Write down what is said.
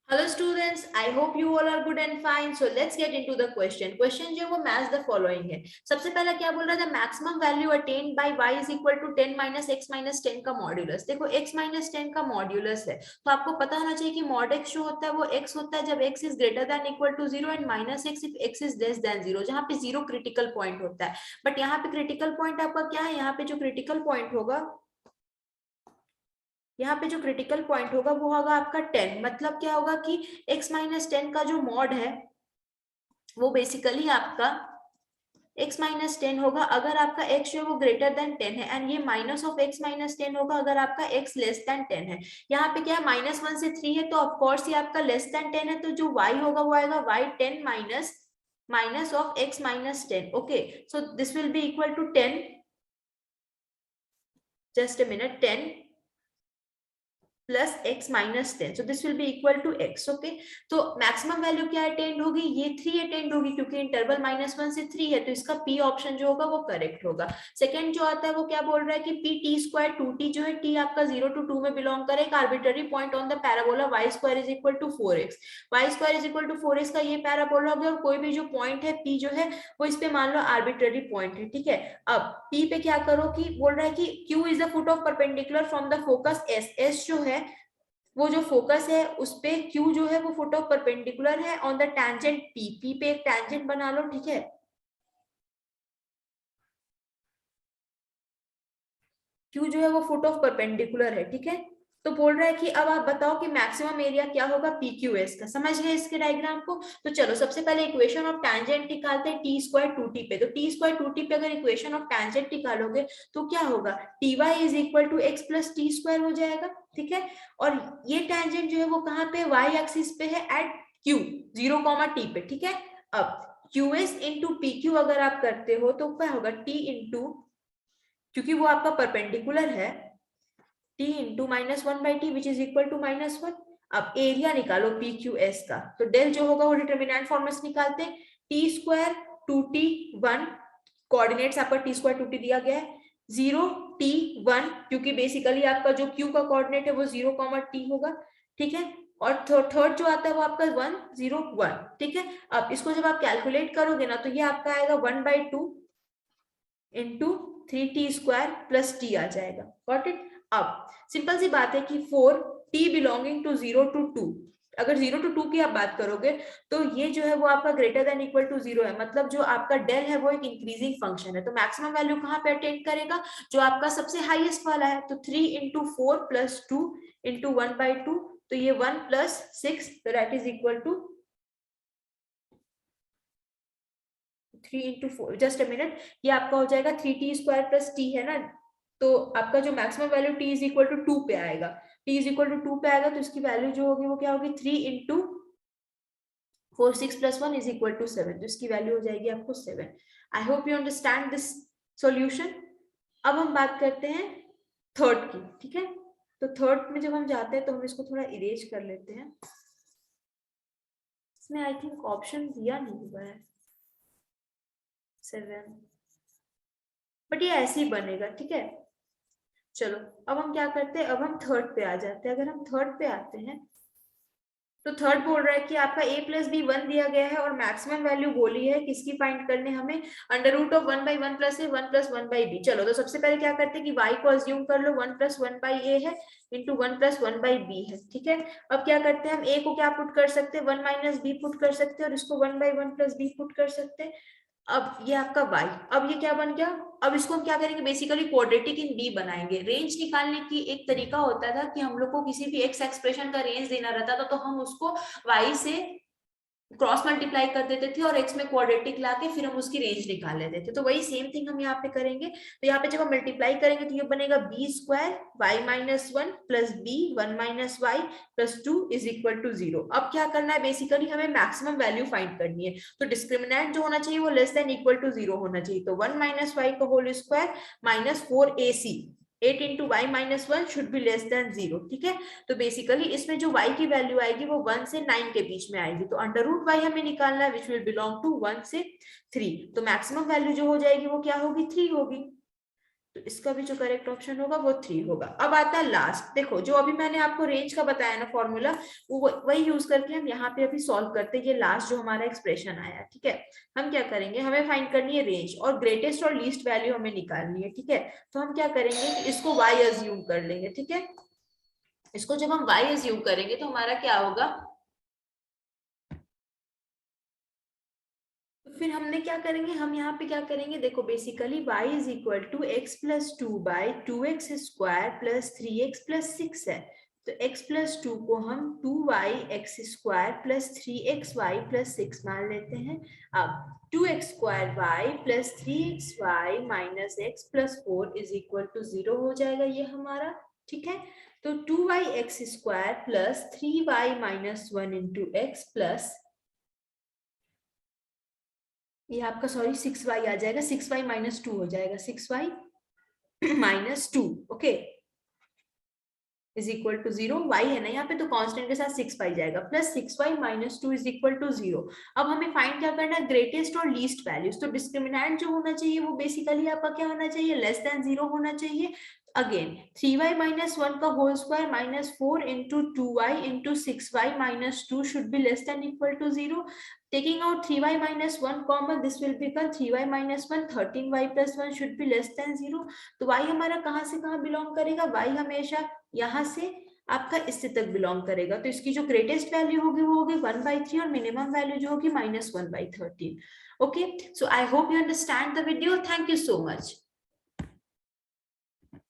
Hello students, I hope you all are good and fine. So let's get into the question. Question जो वो match the following है. सबसे पहला क्या बोल रहा था? Maximum value attained by y is equal to 10 minus x minus 10 का मॉड्यूलस. देखो x minus 10 का मॉड्यूलस है, तो आपको पता होना चाहिए कि mod x जो होता है वो x होता है जब x is greater than equal to 0 and minus x if x is less than 0, जहाँ पे 0 क्रिटिकल पॉइंट होता है. बट यहाँ पे क्रिटिकल पॉइंट आपका क्या है? यहाँ पे जो क्रिटिकल पॉइंट होगा, यहाँ पे जो क्रिटिकल पॉइंट होगा वो होगा आपका 10. मतलब क्या होगा कि x माइनस 10 का जो मॉड है वो बेसिकली आपका x माइनस 10 होगा अगर आपका x जो है वो ग्रेटर देन 10 है, एंड ये माइनस ऑफ x माइनस 10 होगा अगर आपका x लेस देन 10 है. यहाँ पे क्या है? -1 से 3 है, तो ऑफकोर्स ये आपका लेस देन 10 है, तो जो y होगा वो आएगा y 10 minus of x minus 10. Okay, so this will be equal to 10. Just a minute. 10 plus x minus 10, so this will be equal to x. okay, तो मैक्सिमम वैल्यू क्या attend होगी? ये 3 अटेंड होगी, क्योंकि interval -1 से 3 है, तो इसका p ऑप्शन जो होगा वो करेक्ट होगा. सेकंड जो आता है वो क्या बोल रहा है कि p t स्क्वायर 2t जो है, t आपका 0 to 2 में बिलोंग करे, एक arbitrary point on the parabola y square is equal to 4x. y square is equal to 4x का ये पैराबोला हो गया, और कोई भी जो पॉइंट है p जो है वो इस पे मान लो आर्बिट्ररी पॉइंट है. ठीक है, अब p पे क्या करो कि बोल रहा है कि q is the foot of perpendicular from the focus s. s जो है वो जो फोकस है उस पे Q जो है वो फुट ऑफ परपेंडिकुलर है on the tangent P. P पे एक टैंजेंट बना लो. ठीक है, Q जो है वो फुट ऑफ परपेंडिकुलर है. ठीक है, तो बोल रहा है कि अब आप बताओ कि मैक्सिमम एरिया क्या होगा PQS का. समझ गए इसके डायग्राम को? तो चलो सबसे पहले इक्वेशन ऑफ टैंजेंट निकालते हैं t स्क्वायर 2t पे. तो t स्क्वायर 2t पे अगर इक्वेशन ऑफ टैंजेंट निकालोगे तो क्या होगा? ty is equal to x plus t square हो जाएगा. ठीक है, और ये टैंजेंट जो है वो कहाँ पे? y एक्सिस पे है एट q 0, t पे. ठीक है, अब qs इंटू pq अगर आप करते हो तो क्या होगा? t इंटू, क्योंकि वो आपका परपेंडिकुलर है, t into -1/t which is equal to -1. अब एरिया निकालो PQS का, तो डेल जो होगा वो डिटर्मिनेंट फॉर्म में निकालते हैं. t स्क्वायर 2t 1, कोऑर्डिनेट्स आपका t स्क्वायर 2t दिया गया है, 0 t 1, क्योंकि बेसिकली आपका जो q का कोऑर्डिनेट है वो 0, t होगा. ठीक है, और थर्ड जो आता है वो आपका 1 0 1. ठीक है, अब इसको जब आप कैलकुलेट करोगे ना तो ये आपका आएगा 1/2 into 3t square plus t आ जाएगा. Got it? अब सिंपल सी बात है कि 4t बिलोंगिंग टू 0 to 2, अगर 0 to 2 की आप बात करोगे तो ये जो है वो आपका ग्रेटर देन इक्वल टू 0 है. मतलब जो आपका डेल है वो एक इंक्रीजिंग फंक्शन है, तो मैक्सिमम वैल्यू कहाँ पे अटेंड करेगा? जो आपका सबसे हाईएस्ट वाला है. तो 3 इंटू 4 प्लस 2 इंटू 1/2, तो ये 1 प्लस 6, तो that is equal to 3 into 4. Just a minute, ये आपका हो जाएगा 3t स्क्वायर प्लस t है ना, तो आपका जो maximum value t is equal to 2 पे आएगा. t इज इक्वल टू 2 पे आएगा तो इसकी वैल्यू जो होगी वो क्या होगी? 3 into 4 6 plus 1 is equal to 7, तो इसकी वैल्यू हो जाएगी आपको 7. I hope you understand this solution. अब हम बात करते हैं थर्ड की. ठीक है, तो थर्ड में जब हम जाते हैं तो हम इसको थोड़ा इरेज कर लेते हैं. इसमें आई थिंक ऑप्शन दिया नहीं हुआ है 7, बट ये ऐसे ही बनेगा. ठीक है, चलो अब हम क्या करते हैं? अब हम थर्ड पे आ जाते हैं. अगर हम थर्ड पे आते हैं तो थर्ड बोल रहा है कि आपका a प्लस बी 1 दिया गया है और मैक्सिमम वैल्यू बोली है किसकी फाइंड करने हमें? Under root of 1/1 plus a 1 plus 1/b. चलो तो सबसे पहले क्या करते हैं कि y को अज्यूम कर लो 1 प्लस 1/a है इंटू 1 प्लस 1/b है. ठीक है, अब क्या करते हैं? हम a को क्या पुट कर सकते हैं? 1 माइनस b पुट कर सकते हैं, और इसको 1/1 प्लस b पुट कर सकते हैं. अब ये आपका y, अब ये क्या बन गया? अब इसको हम क्या करेंगे? बेसिकली क्वाड्रेटिक इन b बनाएंगे. रेंज निकालने की एक तरीका होता था कि हम लोग को किसी भी x एक्सप्रेशन का रेंज देना रहता था, तो हम उसको y से क्रॉस मल्टीप्लाई कर देते थे और x में क्वाड्रेटिक लाके फिर हम उसकी रेंज निकाल लेते थे. तो वही सेम थिंग हम यहाँ पे करेंगे. तो यहाँ पे जब हम मल्टीप्लाई करेंगे तो ये बनेगा b square y minus 1 plus b 1 minus y plus 2 is equal to 0. अब क्या करना है? बेसिकली हमें मैक्सिमम वैल्यू फाइंड करनी है, तो डिस्क्रिमिनेंट जो होना चाहिए वो लेस देन इक्वल टू 0 होना चाहिए. तो 1 माइनस y का whole square minus 4ac 8 into y minus 1 should be less than 0. ठीक है, तो बेसिकली इसमें जो y की वैल्यू आएगी वो 1 से 9 के बीच में आएगी. तो अंडर रूट y हमें निकालना है विच विल बिलोंग टू 1 से 3. तो मैक्सिमम वैल्यू जो हो जाएगी वो क्या होगी? 3 होगी. तो इसका भी जो करेक्ट ऑप्शन होगा वो 3 होगा। अब आता है लास्ट, देखो जो अभी मैंने आपको रेंज का बताया ना फॉर्मूला, वो वही यूज करके हम यहाँ पे अभी सॉल्व करते हैं ये लास्ट जो हमारा एक्सप्रेशन आया, ठीक है। हम क्या करेंगे, हमें फाइंड करनी है रेंज और ग्रेटेस्ट और लीस्ट वैल्यू हमें निकालनी है, ठीक है। तो हम क्या करेंगे कि इसको y अज्यूम कर लेंगे, ठीक है। इसको जब हम y अज्यूम करेंगे तो हमारा क्या होगा, तो फिर हमने क्या करेंगे, हम यहाँ पे क्या करेंगे, देखो basically y is equal to x plus two by two x square plus three x plus six है। तो x प्लस टू को हम 2y x square plus three x y plus six मान लेते हैं। अब 2x square y plus three x y minus x plus four is equal to 0 हो जाएगा ये हमारा, ठीक है। तो 2y x square plus three y minus one into x plus, ये आपका सॉरी 6y आ जाएगा, 6y माइनस टू हो जाएगा, 6y minus two, okay, is equal to 0। y है ना यहाँ पे तो कांस्टेंट के साथ 6 पाई जाएगा, plus 6y minus two is equal to 0। अब हमें फाइंड क्या करना है, ग्रेटेस्ट और लीस्ट वैल्यूज। तो डिस्क्रिमिनेंट जो होना चाहिए वो बेसिकली आपका क्या होना चाहिए, लेस देन 0 होना चाहिए। अगेन 3y माइनस वन का whole square minus four into two y into six y minus two should be less than equal to 0। Taking out 3y minus 1 common, this will become 3y minus 1, 13y plus 1 should be less than 0। तो y हमारा कहाँ से कहाँ belong करेगा, y हमेशा यहाँ से आपका इससे तक बिलोंग करेगा। तो इसकी जो ग्रेटेस्ट वैल्यू होगी वो होगी 1/3 और मिनिमम वैल्यू जो होगी -1/13। Okay, so I hope you understand the video. Thank you so much.